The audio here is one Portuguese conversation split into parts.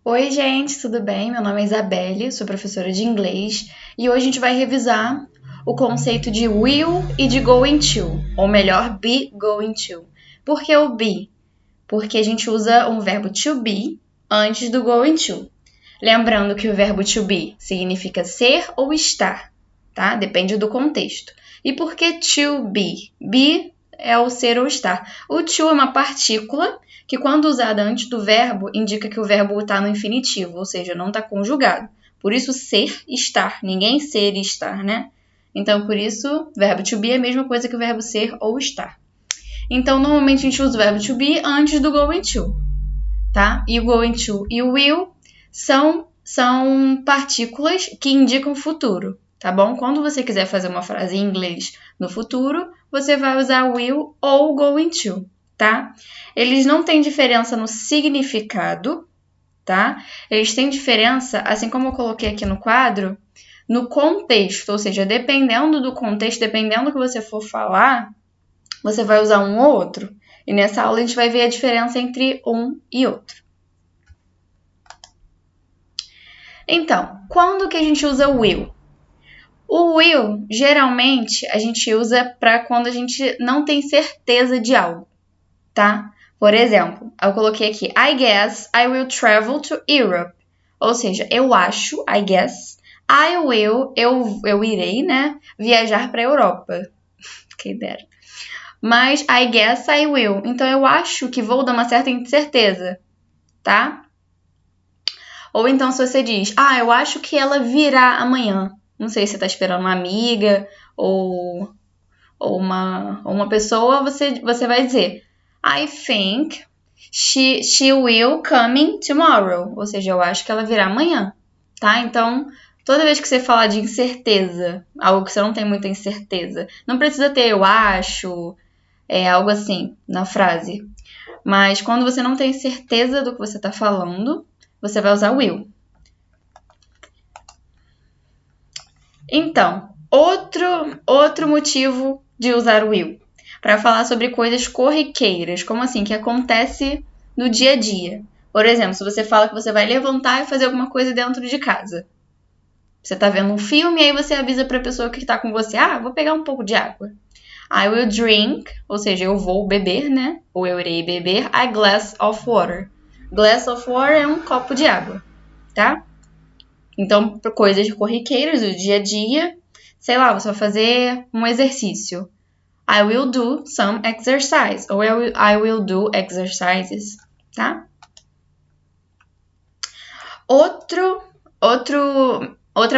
Oi, gente, tudo bem? Meu nome é Isabelle, sou professora de inglês e hoje a gente vai revisar o conceito de will e de going to, ou melhor, be going to. Por que o be? Porque a gente usa um verbo to be antes do going to. Lembrando que o verbo to be significa ser ou estar, tá? Depende do contexto. E por que to be? Be é o ser ou estar. O to é uma partícula que, quando usada antes do verbo, indica que o verbo está no infinitivo, ou seja, não está conjugado. Por isso, ser, estar. Ninguém ser e estar, né? Então, por isso, verbo to be é a mesma coisa que o verbo ser ou estar. Então, normalmente a gente usa o verbo to be antes do going to, tá? E o going to e o will são partículas que indicam futuro, tá bom? Quando você quiser fazer uma frase em inglês no futuro, você vai usar will ou going to, tá? Eles não têm diferença no significado, tá? Eles têm diferença, assim como eu coloquei aqui no quadro, no contexto, ou seja, dependendo do contexto, dependendo do que você for falar, você vai usar um ou outro. E nessa aula a gente vai ver a diferença entre um e outro. Então, quando que a gente usa o will? O will, geralmente, a gente usa para quando a gente não tem certeza de algo, tá? Por exemplo, eu coloquei aqui, I guess I will travel to Europe. Ou seja, eu acho, I guess, I will, eu irei, né, viajar para a Europa. Quem dera. Mas I guess I will. Então, eu acho que vou dar uma certa incerteza, tá? Ou então, se você diz, eu acho que ela virá amanhã. Não sei se você tá esperando uma amiga ou uma pessoa, você vai dizer, I think she will coming tomorrow. Ou seja, eu acho que ela virá amanhã, tá? Então, toda vez que você falar de incerteza, algo que você não tem muita incerteza, não precisa ter eu acho, algo assim na frase. Mas quando você não tem certeza do que você tá falando, você vai usar will. Então, outro motivo de usar o will, para falar sobre coisas corriqueiras, como assim, que acontece no dia a dia. Por exemplo, se você fala que você vai levantar e fazer alguma coisa dentro de casa. Você tá vendo um filme e aí você avisa para a pessoa que tá com você, vou pegar um pouco de água. I will drink, ou seja, eu vou beber, né? Ou eu irei beber a glass of water. Glass of water é um copo de água, tá? Então, por coisas corriqueiras do dia a dia, sei lá, você vai fazer um exercício. I will do some exercise. Ou I will do exercises, tá? Outra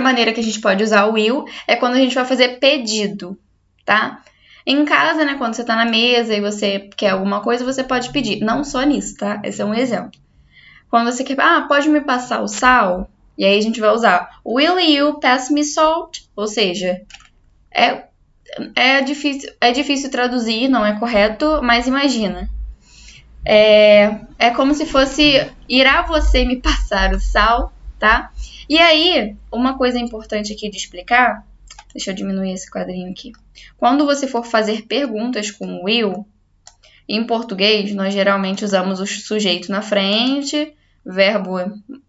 maneira que a gente pode usar o will é quando a gente vai fazer pedido, tá? Em casa, né, quando você tá na mesa e você quer alguma coisa, você pode pedir. Não só nisso, tá? Esse é um exemplo. Quando você quer, pode me passar o sal? E aí a gente vai usar will you pass me salt? Ou seja, é difícil traduzir, não é correto, mas imagina. É como se fosse irá você me passar o sal, tá? E aí, uma coisa importante aqui de explicar, deixa eu diminuir esse quadrinho aqui. Quando você for fazer perguntas com will, em português, nós geralmente usamos o sujeito na frente, verbo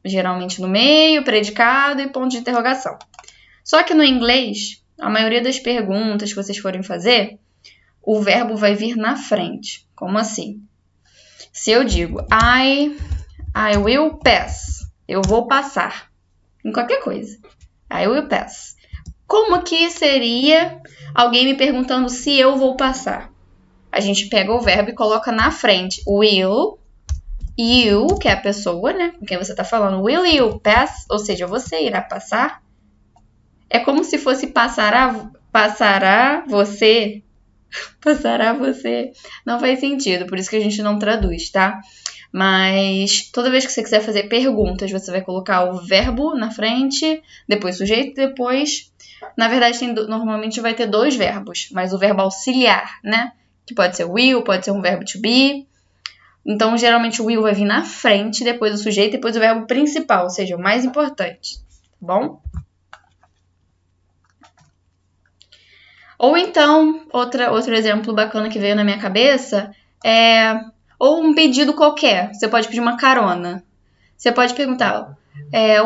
geralmente no meio, predicado e ponto de interrogação. Só que no inglês, a maioria das perguntas que vocês forem fazer, o verbo vai vir na frente. Como assim? Se eu digo I will pass, eu vou passar em qualquer coisa. I will pass. Como que seria alguém me perguntando se eu vou passar? A gente pega o verbo e coloca na frente. Will you, que é a pessoa, né, com quem você está falando. Will you pass? Ou seja, você irá passar? É como se fosse passará você. Passará você. Não faz sentido, por isso que a gente não traduz, tá? Mas toda vez que você quiser fazer perguntas, você vai colocar o verbo na frente, depois sujeito, depois... Na verdade, normalmente vai ter dois verbos, mas o verbo auxiliar, né? Que pode ser will, pode ser um verbo to be. Então, geralmente, o will vai vir na frente, depois o sujeito, depois o verbo principal, ou seja, o mais importante, tá bom? Ou então, outro exemplo bacana que veio na minha cabeça é... Ou um pedido qualquer. Você pode pedir uma carona. Você pode perguntar,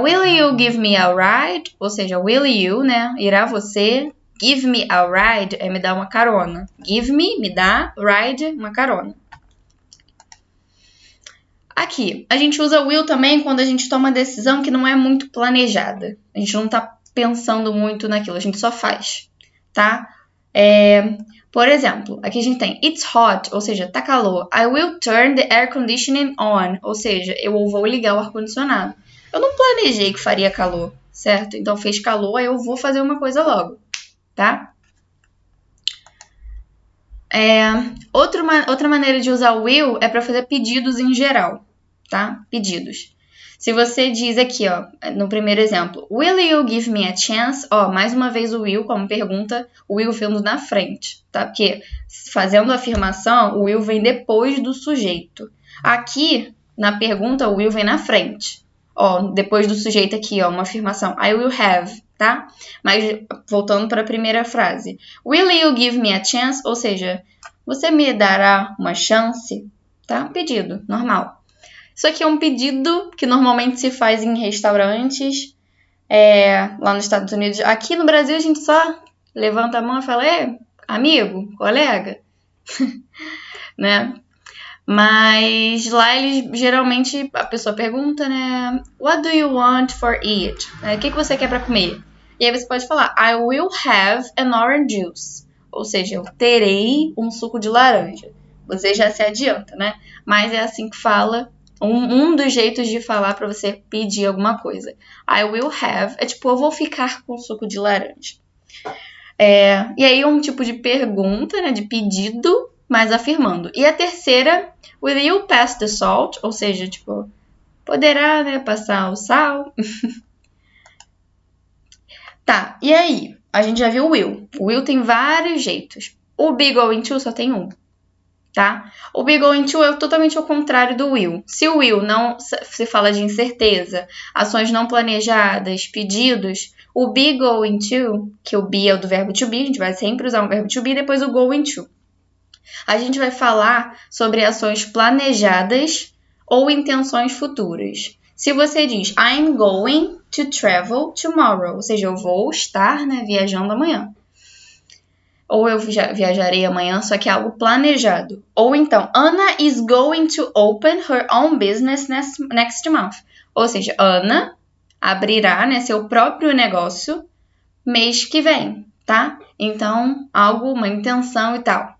will you give me a ride? Ou seja, will you, né? Irá você. Give me a ride é me dar uma carona. Give me dá. Ride, uma carona. Aqui, a gente usa will também quando a gente toma uma decisão que não é muito planejada. A gente não tá pensando muito naquilo, a gente só faz, tá? Por exemplo, aqui a gente tem it's hot, ou seja, tá calor. I will turn the air conditioning on, ou seja, eu vou ligar o ar-condicionado. Eu não planejei que faria calor, certo? Então fez calor, aí eu vou fazer uma coisa logo, tá? Outra maneira de usar o will é para fazer pedidos em geral, tá? Pedidos. Se você diz aqui, ó, no primeiro exemplo, will you give me a chance? Ó, mais uma vez o will como pergunta, o will vindo na frente, tá? Porque fazendo a afirmação, o will vem depois do sujeito. Aqui, na pergunta, o will vem na frente. Ó, depois do sujeito aqui, ó, uma afirmação. I will have, tá? Mas voltando para a primeira frase. Will you give me a chance? Ou seja, você me dará uma chance? Tá? Pedido, normal. Isso aqui é um pedido que normalmente se faz em restaurantes, lá nos Estados Unidos. Aqui no Brasil a gente só levanta a mão e fala, amigo, colega, né? Mas lá eles geralmente a pessoa pergunta, né? What do you want for it? O que você quer para comer? E aí você pode falar, I will have an orange juice. Ou seja, eu terei um suco de laranja. Você já se adianta, né? Mas é assim que fala. Um dos jeitos de falar para você pedir alguma coisa. I will have é tipo, eu vou ficar com suco de laranja. E aí um tipo de pergunta, né, de pedido, mas afirmando. E a terceira, will you pass the salt? Ou seja, tipo, poderá, né, passar o sal? Tá, e aí? A gente já viu o will. O will tem vários jeitos. O be going to só tem um. Tá? O be going to é totalmente ao contrário do will. Se o will não se fala de incerteza, ações não planejadas, pedidos, o be going to, que o be é o do verbo to be, a gente vai sempre usar um verbo to be, depois o going to. A gente vai falar sobre ações planejadas ou intenções futuras. Se você diz I'm going to travel tomorrow, ou seja, eu vou estar, né, viajando amanhã. Ou eu viajarei amanhã, só que é algo planejado. Ou então, Anna is going to open her own business next month. Ou seja, Ana abrirá, né, seu próprio negócio mês que vem, tá? Então, algo, uma intenção e tal.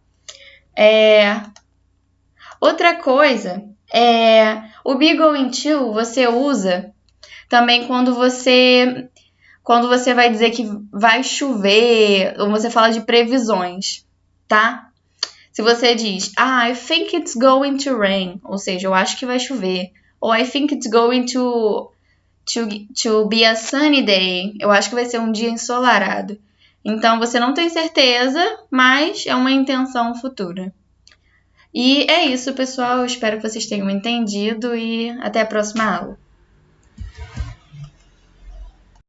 Outra coisa o be going to você usa também quando você vai dizer que vai chover, ou você fala de previsões, tá? Se você diz, I think it's going to rain, ou seja, eu acho que vai chover. Ou I think it's going to be a sunny day, eu acho que vai ser um dia ensolarado. Então, você não tem certeza, mas é uma intenção futura. E é isso, pessoal. Eu espero que vocês tenham entendido e até a próxima aula.